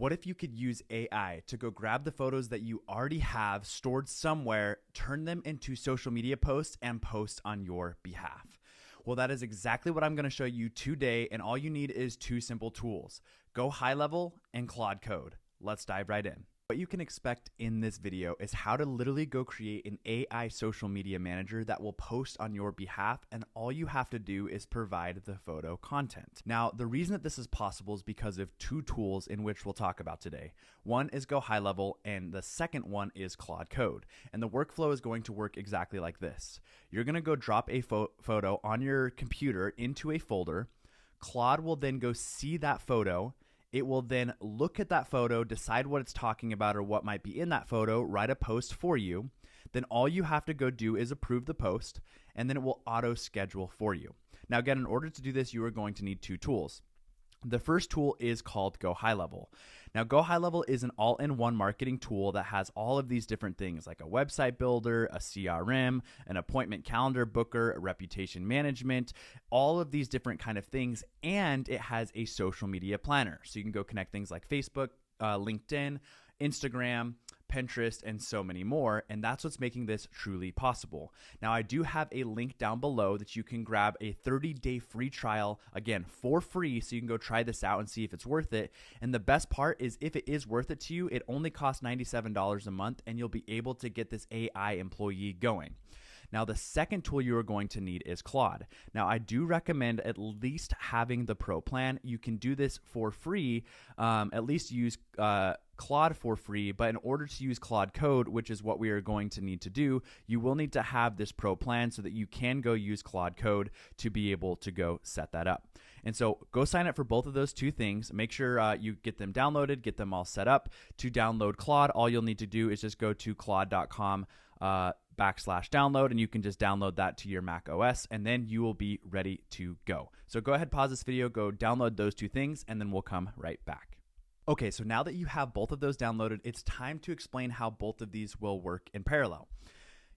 What if you could use AI to go grab the photos that you already have stored somewhere, turn them into social media posts, and post on your behalf? Well, that is exactly what I'm going to show you today, and all you need is two simple tools: GoHighLevel and Claude Code. Let's dive right in. What you can expect in this video is how to literally go create an AI social media manager that will post on your behalf, and all you have to do is provide the photo content. Now, the reason that this is possible is because of two tools in which we'll talk about today. One is GoHighLevel, and the second one is Claude Code. And the workflow is going to work exactly like this. You're going to go drop a photo on your computer into a folder. Claude will then go see that photo. It will then look at that photo, decide what it's talking about or what might be in that photo, write a post for you. Then all you have to go do is approve the post, and then it will auto schedule for you. Now again, in order to do this, you are going to need two tools. The first tool is called GoHighLevel. Now, GoHighLevel is an all-in-one marketing tool that has all of these different things like a website builder, a CRM, an appointment calendar booker, reputation management, all of these different kind of things, and it has a social media planner. So you can go connect things like Facebook, LinkedIn, Instagram, Pinterest, and so many more, and that's what's making this truly possible. Now, I do have a link down below that you can grab a 30-day free trial, again, for free, so you can go try this out and see if it's worth it. And the best part is if it is worth it to you, it only costs $97 a month, and you'll be able to get this AI employee going. Now, the second tool you are going to need is Claude. Now, I do recommend at least having the Pro plan. You can do this for free, at least use Claude for free, but in order to use Claude Code, which is what we are going to need to do, you will need to have this Pro plan so that you can go use Claude Code to be able to go set that up. And so go sign up for both of those two things. Make sure you get them downloaded, get them all set up. To download Claude, all you'll need to do is just go to claude.com /download, and you can just download that to your Mac OS, and then you will be ready to go. So go ahead, pause this video, go download those two things, and then we'll come right back. Okay, so now that you have both of those downloaded, it's time to explain how both of these will work in parallel.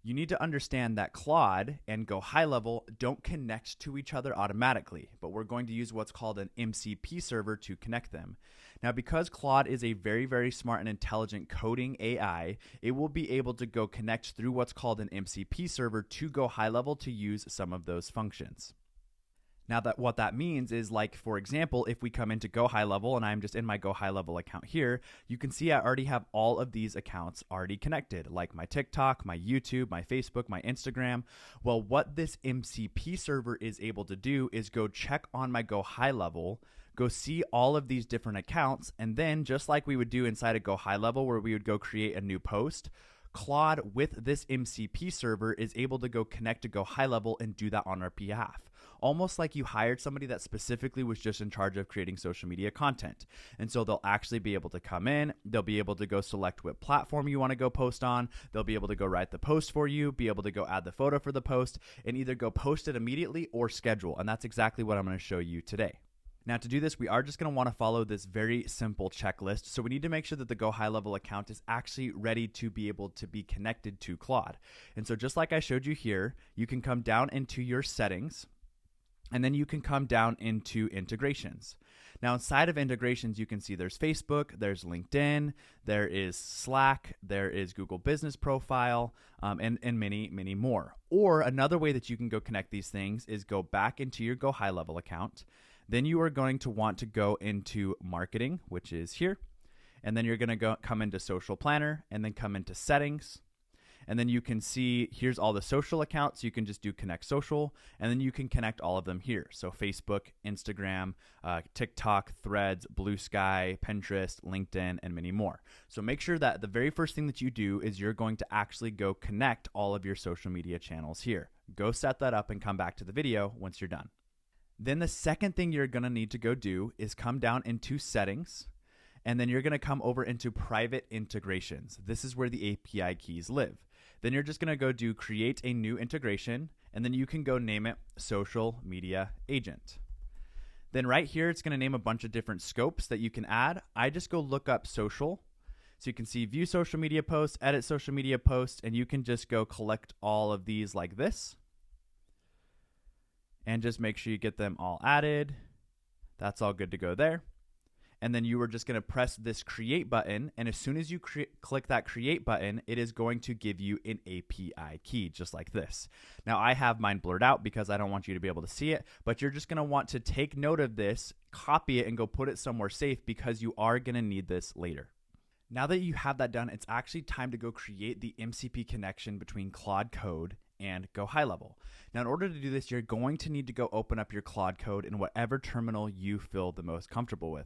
You need to understand that Claude and GoHighLevel don't connect to each other automatically, but we're going to use what's called an MCP server to connect them. Now, because Claude is a very, very smart and intelligent coding AI, it will be able to go connect through what's called an MCP server to GoHighLevel to use some of those functions. Now, what that means is, like, for example, if we come into GoHighLevel and I'm just in my GoHighLevel account here, you can see I already have all of these accounts already connected, like my TikTok, my YouTube, my Facebook, my Instagram. Well, what this MCP server is able to do is go check on my GoHighLevel, go see all of these different accounts, and then just like we would do inside a GoHighLevel where we would go create a new post, Claude with this MCP server is able to go connect to GoHighLevel and do that on our behalf. Almost like you hired somebody that specifically was just in charge of creating social media content. And so they'll actually be able to come in, they'll be able to go select what platform you want to go post on, they'll be able to go write the post for you, be able to go add the photo for the post, and either go post it immediately or schedule. And that's exactly what I'm going to show you today. Now, to do this, we are just going to want to follow this very simple checklist. So we need to make sure that the GoHighLevel account is actually ready to be able to be connected to Claude. And so just like I showed you here, you can come down into your settings, and then you can come down into integrations. Now, inside of integrations, you can see there's Facebook, there's LinkedIn, there is Slack, there is Google Business Profile, and many, many more. Or another way that you can go connect these things is go back into your GoHighLevel account. Then you are going to want to go into marketing, which is here. And then you're going to come into social planner and then come into settings. And then you can see here's all the social accounts. You can just do connect social, and then you can connect all of them here. So Facebook, Instagram, TikTok, Threads, Blue Sky, Pinterest, LinkedIn, and many more. So make sure that the very first thing that you do is you're going to actually go connect all of your social media channels here. Go set that up and come back to the video once you're done. Then the second thing you're going to need to go do is come down into settings, and then you're going to come over into private integrations. This is where the API keys live. Then you're just going to go do create a new integration, and then you can go name it social media agent. Then right here, it's going to name a bunch of different scopes that you can add. I just go look up social. So you can see view social media posts, edit social media posts, and you can just go collect all of these like this. And just make sure you get them all added. That's all good to go there. and then you are just going to press this create button. And as soon as you click that create button, it is going to give you an API key just like this. Now I have mine blurred out because I don't want you to be able to see it, but you're just going to want to take note of this, copy it, and go put it somewhere safe because you are going to need this later. Now that you have that done, it's actually time to go create the MCP connection between Claude Code and GoHighLevel. Now, in order to do this, you're going to need to go open up your Claude Code in whatever terminal you feel the most comfortable with.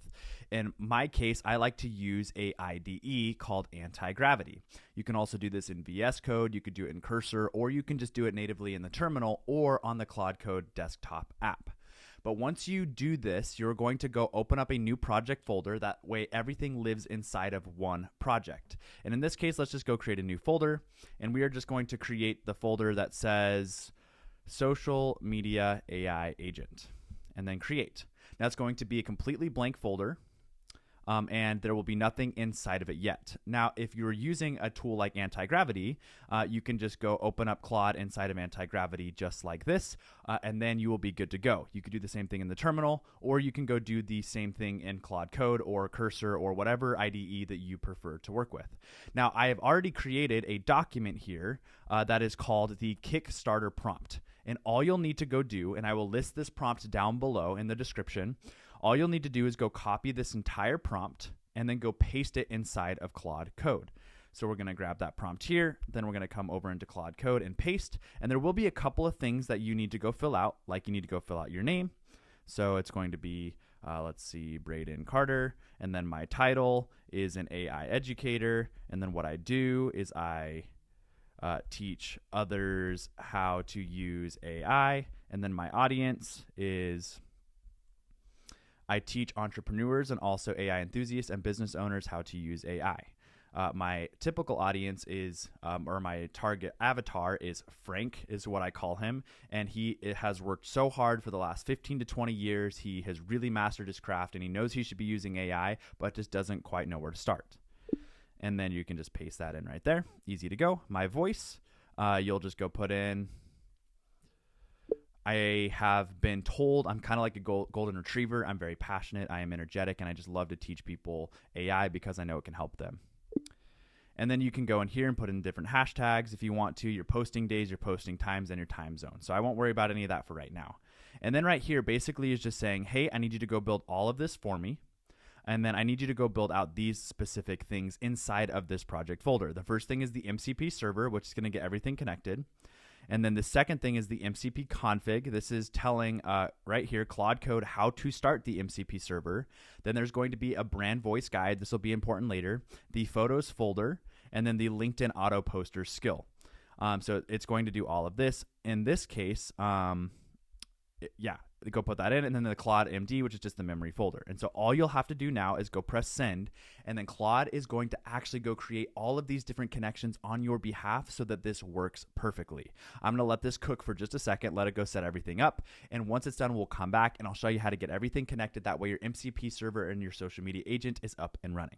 In my case, I like to use a IDE called Anti-Gravity. You can also do this in VS Code, you could do it in Cursor, or you can just do it natively in the terminal or on the Claude Code desktop app. But once you do this, you're going to go open up a new project folder. That way everything lives inside of one project. And in this case, let's just go create a new folder. And we are just going to create the folder that says Social Media AI Agent. And then create. Now it's going to be a completely blank folder. And there will be nothing inside of it yet. Now, if you're using a tool like Anti-Gravity, you can just go open up Claude inside of Anti-Gravity just like this, and then you will be good to go. You could do the same thing in the terminal, or you can go do the same thing in Claude Code or Cursor or whatever IDE that you prefer to work with. Now, I have already created a document here that is called the Kickstarter prompt. And all you'll need to go do, and I will list this prompt down below in the description, all you'll need to do is go copy this entire prompt and then go paste it inside of Claude Code. So we're going to grab that prompt here, then we're going to come over into Claude Code and paste, and there will be a couple of things that you need to go fill out, like you need to go fill out your name. So it's going to be, let's see, Braden Carter, and then my title is an AI educator, and then what I do is I teach others how to use AI, and then my audience is I teach entrepreneurs and also AI enthusiasts and business owners how to use AI. My typical audience is, or my target avatar is Frank, is what I call him. And he has worked so hard for the last 15 to 20 years. He has really mastered his craft and he knows he should be using AI, but just doesn't quite know where to start. And then you can just paste that in right there. Easy to go. My voice, you'll just go put in, I have been told I'm kind of like a golden retriever. I'm very passionate. I am energetic, and I just love to teach people AI because I know it can help them. And then you can go in here and put in different hashtags if you want to, your posting days, your posting times, and your time zone. So I won't worry about any of that for right now. And then right here basically is just saying, hey, I need you to go build all of this for me. And then I need you to go build out these specific things inside of this project folder. The first thing is the MCP server, which is going to get everything connected. And then the second thing is the MCP config. This is telling right here, Claude Code, how to start the MCP server. Then there's going to be a brand voice guide. This will be important later. The photos folder, and then the LinkedIn auto poster skill. So it's going to do all of this. In this case, go put that in, and then the Claude MD, which is just the memory folder. And so all you'll have to do now is go press send, and then Claude is going to actually go create all of these different connections on your behalf so that this works perfectly. I'm going to let this cook for just a second, let it go set everything up, and once it's done, we'll come back and I'll show you how to get everything connected. That way your MCP server and your social media agent is up and running.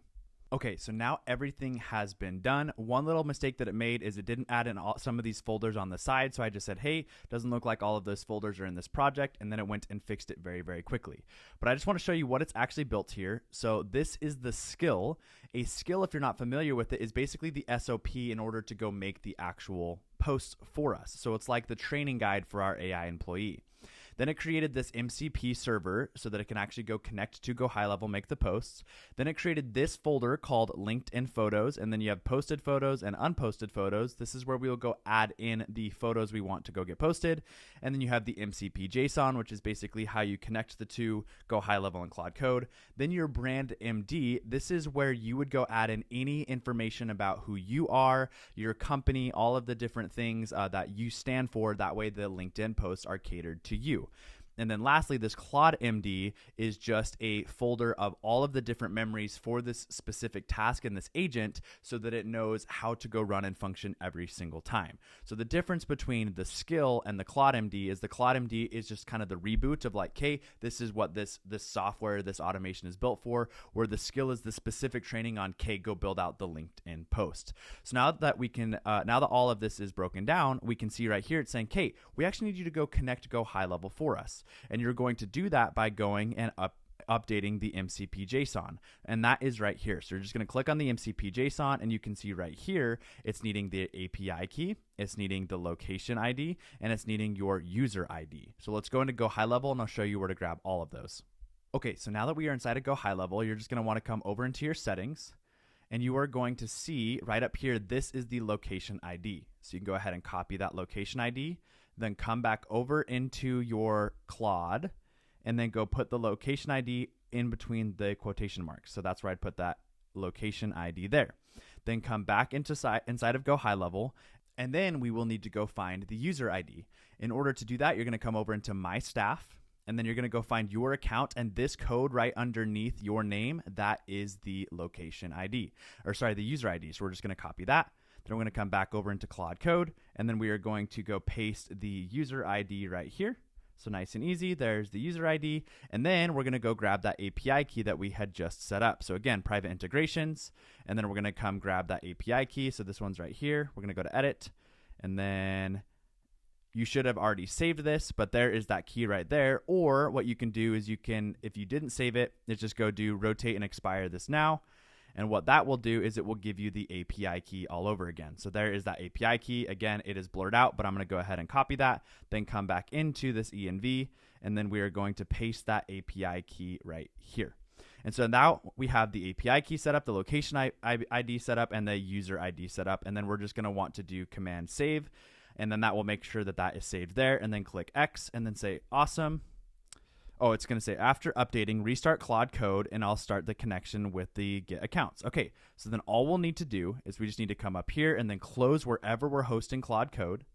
Okay, so now everything has been done. One little mistake that it made is it didn't add in some of these folders on the side. So I just said, hey, doesn't look like all of those folders are in this project. And then it went and fixed it very, very quickly. But I just want to show you what it's actually built here. So this is the skill. A skill, if you're not familiar with it, is basically the SOP in order to go make the actual posts for us. So it's like the training guide for our AI employee. Then it created this MCP server so that it can actually go connect to GoHighLevel, make the posts. Then it created this folder called LinkedIn Photos, and then you have posted photos and unposted photos. This is where we will go add in the photos we want to go get posted. And then you have the MCP JSON, which is basically how you connect the two, GoHighLevel and Claude Code. Then your brand MD, this is where you would go add in any information about who you are, your company, all of the different things that you stand for. That way the LinkedIn posts are catered to you. And then lastly, this Claude MD is just a folder of all of the different memories for this specific task in this agent so that it knows how to go run and function every single time. So the difference between the skill and the Claude MD is the Claude MD is just kind of the reboot of like, hey, this is what this software, this automation is built for, where the skill is the specific training on, okay, go build out the LinkedIn post. So now that we can, now that all of this is broken down, we can see right here, it's saying, Kate, we actually need you to go connect GoHighLevel for us. And you're going to do that by going and updating the MCP JSON, and that is right here. So you're just going to click on the MCP JSON, and you can see right here it's needing the API key, it's needing the location ID, and it's needing your user ID. So let's go into GoHighLevel, and I'll show you where to grab all of those. Okay, so now that we are inside of GoHighLevel, you're just going to want to come over into your settings, and you are going to see right up here, this is the location ID. So you can go ahead and copy that location ID, then come back over into your Claude, and then go put the location ID in between the quotation marks. So that's where I'd put that location ID there. Then come back inside of GoHighLevel, and then we will need to go find the user ID. In order to do that, you're going to come over into My Staff, and then you're going to go find your account, and this code right underneath your name, that is the location ID, or sorry, the user ID. So we're just going to copy that. Then we're going to come back over into Claude Code, and then we are going to go paste the user ID right here. So nice and easy, there's the user ID, and then we're gonna go grab that API key that we had just set up. So again, private integrations, and then we're gonna come grab that API key. So this one's right here. We're gonna go to edit, and then you should have already saved this, but there is that key right there. Or what you can do is you can, if you didn't save it, is just go do rotate and expire this now. And what that will do is it will give you the API key all over again. So there is that API key. Again, it is blurred out, but I'm going to go ahead and copy that, then come back into this env, and then we are going to paste that API key right here. And so now we have the API key set up, the location ID set up, and the user ID set up. And then we're just going to want to do command save, and then that will make sure that that is saved there, and then click X and then say awesome. Oh, it's going to say after updating, restart Claude Code, and I'll start the connection with the Git accounts. Okay, so then all we'll need to do is we just need to come up here and then close wherever we're hosting Claude Code.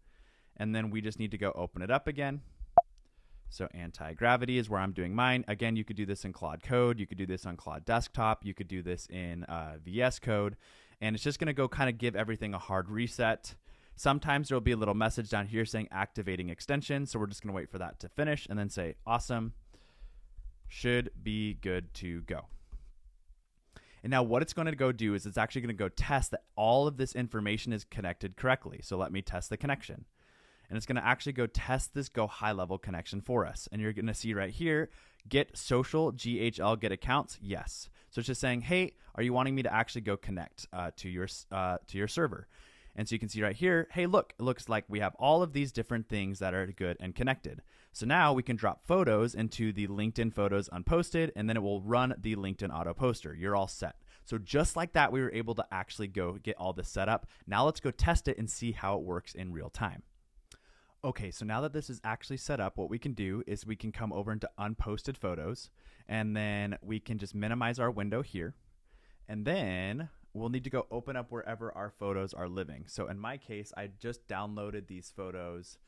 And then we just need to go open it up again. So anti-gravity is where I'm doing mine. Again, you could do this in Claude Code. You could do this on Claude Desktop. You could do this in VS Code. And it's just going to go kind of give everything a hard reset. Sometimes there'll be a little message down here saying activating extension. So we're just going to wait for that to finish and then say awesome. Should be good to go. And now what it's going to go do is it's actually going to go test that all of this information is connected correctly. So let me test the connection. And it's going to actually go test this GoHighLevel connection for us. And you're going to see right here, get social GHL get accounts. Yes. So it's just saying, hey, are you wanting me to actually go connect to your server? And so you can see right here, hey, look, it looks like we have all of these different things that are good and connected. So now we can drop photos into the LinkedIn Photos Unposted, and then it will run the LinkedIn Auto Poster. You're all set. So just like that, we were able to actually go get all this set up. Now let's go test it and see how it works in real time. Okay, so now that this is actually set up, what we can do is we can come over into Unposted Photos, and then we can just minimize our window here. And then we'll need to go open up wherever our photos are living. So in my case, I just downloaded these photos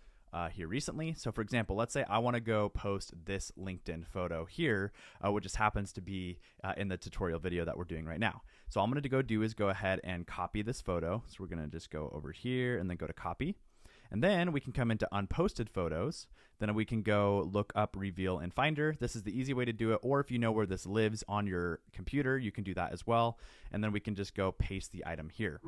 here recently. So for example, let's say I want to go post this LinkedIn photo here, which just happens to be in the tutorial video that we're doing right now. So all I'm going to go do is go ahead and copy this photo. So we're going to just go over here and then go to copy. And then we can come into Unposted Photos. Then we can go look up Reveal in Finder. This is the easy way to do it. Or if you know where this lives on your computer, you can do that as well. And then we can just go paste the item here.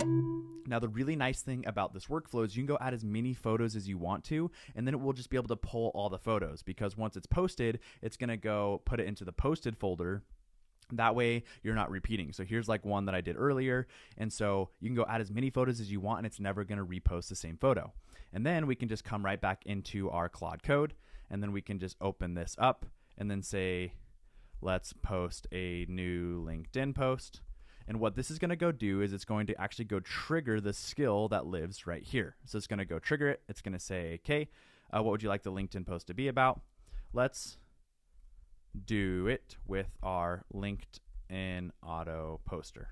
Now, the really nice thing about this workflow is you can go add as many photos as you want to, and then it will just be able to pull all the photos, because once it's posted, it's going to go put it into the posted folder. That way you're not repeating. So here's like one that I did earlier. And so you can go add as many photos as you want, and it's never going to repost the same photo. And then we can just come right back into our Claude Code, and then we can just open this up and then say, let's post a new LinkedIn post. And what this is going to go do is it's going to actually go trigger the skill that lives right here. So it's going to go trigger it. It's going to say, okay, what would you like the LinkedIn post to be about? Let's do it with our LinkedIn Auto Poster.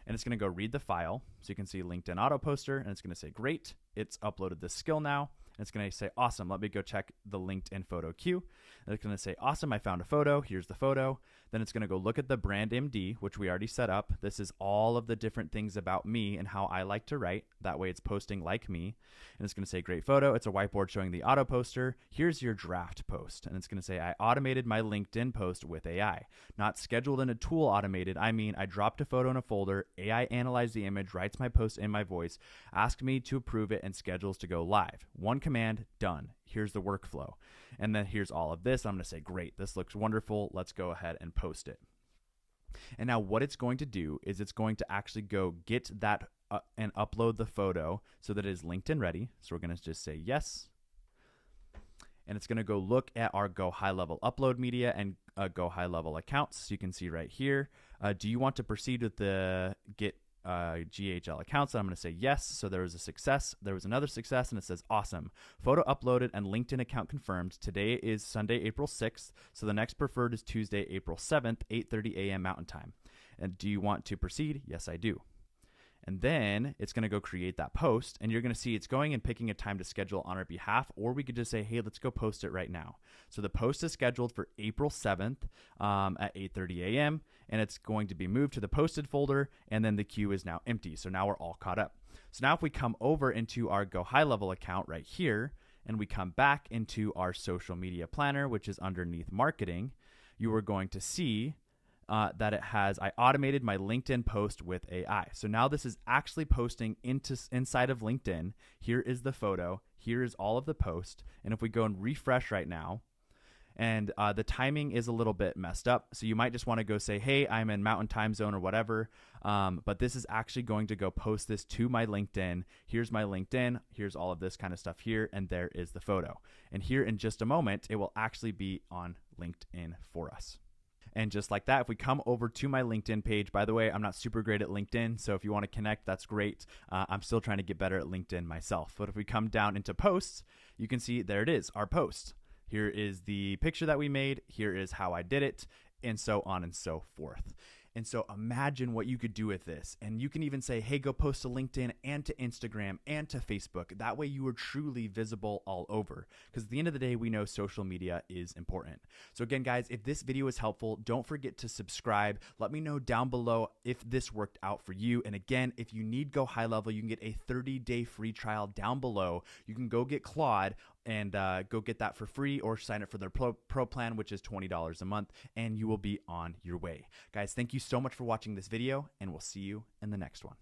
And it's going to go read the file. So you can see LinkedIn Auto Poster, and it's going to say, great, it's uploaded this skill now. And it's going to say, awesome, let me go check the LinkedIn photo queue. And it's going to say, awesome, I found a photo. Here's the photo. Then it's going to go look at the brand MD, which we already set up. This is all of the different things about me and how I like to write. That way it's posting like me. And it's going to say, great photo. It's a whiteboard showing the auto poster. Here's your draft post. And it's going to say, I automated my LinkedIn post with AI. Not scheduled in a tool automated. I mean, I dropped a photo in a folder. AI analyzed the image, writes my post in my voice, asked me to approve it, and schedules to go live. One command, done. Here's the workflow. And then here's all of this. I'm going to say, great, this looks wonderful. Let's go ahead and post it. And now what it's going to do is it's going to actually go get that and upload the photo so that it is LinkedIn ready. So we're going to just say yes. And it's going to go look at our GoHighLevel upload media and GoHighLevel accounts. So you can see right here, do you want to proceed with the get GHL accounts? And I'm going to say yes. So there was a success. There was another success, and it says awesome. Photo uploaded and LinkedIn account confirmed. Today is Sunday, April 6th. So the next preferred is Tuesday, April 7th, 8:30 a.m. Mountain Time. And do you want to proceed? Yes, I do. And then it's going to go create that post, and you're going to see it's going and picking a time to schedule on our behalf, or we could just say, hey, let's go post it right now. So the post is scheduled for April 7th at 8:30 a.m., and it's going to be moved to the posted folder, and then the queue is now empty. So now we're all caught up. So now if we come over into our GoHighLevel account right here, and we come back into our social media planner, which is underneath marketing, you are going to see that it has, I automated my LinkedIn post with AI. So now this is actually posting inside of LinkedIn. Here is the photo. Here is all of the post. And if we go and refresh right now, and the timing is a little bit messed up. So you might just want to go say, hey, I'm in Mountain Time Zone or whatever. But this is actually going to go post this to my LinkedIn. Here's my LinkedIn. Here's all of this kind of stuff here. And there is the photo. And here in just a moment, it will actually be on LinkedIn for us. And just like that, if we come over to my LinkedIn page, by the way, I'm not super great at LinkedIn. So if you want to connect, that's great. I'm still trying to get better at LinkedIn myself. But if we come down into posts, you can see there it is, our post. Here is the picture that we made. Here is how I did it, and so on and so forth. And so imagine what you could do with this. And you can even say, hey, go post to LinkedIn and to Instagram and to Facebook. That way you are truly visible all over. Because at the end of the day, we know social media is important. So again, guys, if this video is helpful, don't forget to subscribe. Let me know down below if this worked out for you. And again, if you need GoHighLevel, you can get a 30-day free trial down below. You can go get Claude and go get that for free, or sign up for their pro plan, which is $20 a month, and you will be on your way. Guys, thank you so much for watching this video, and we'll see you in the next one.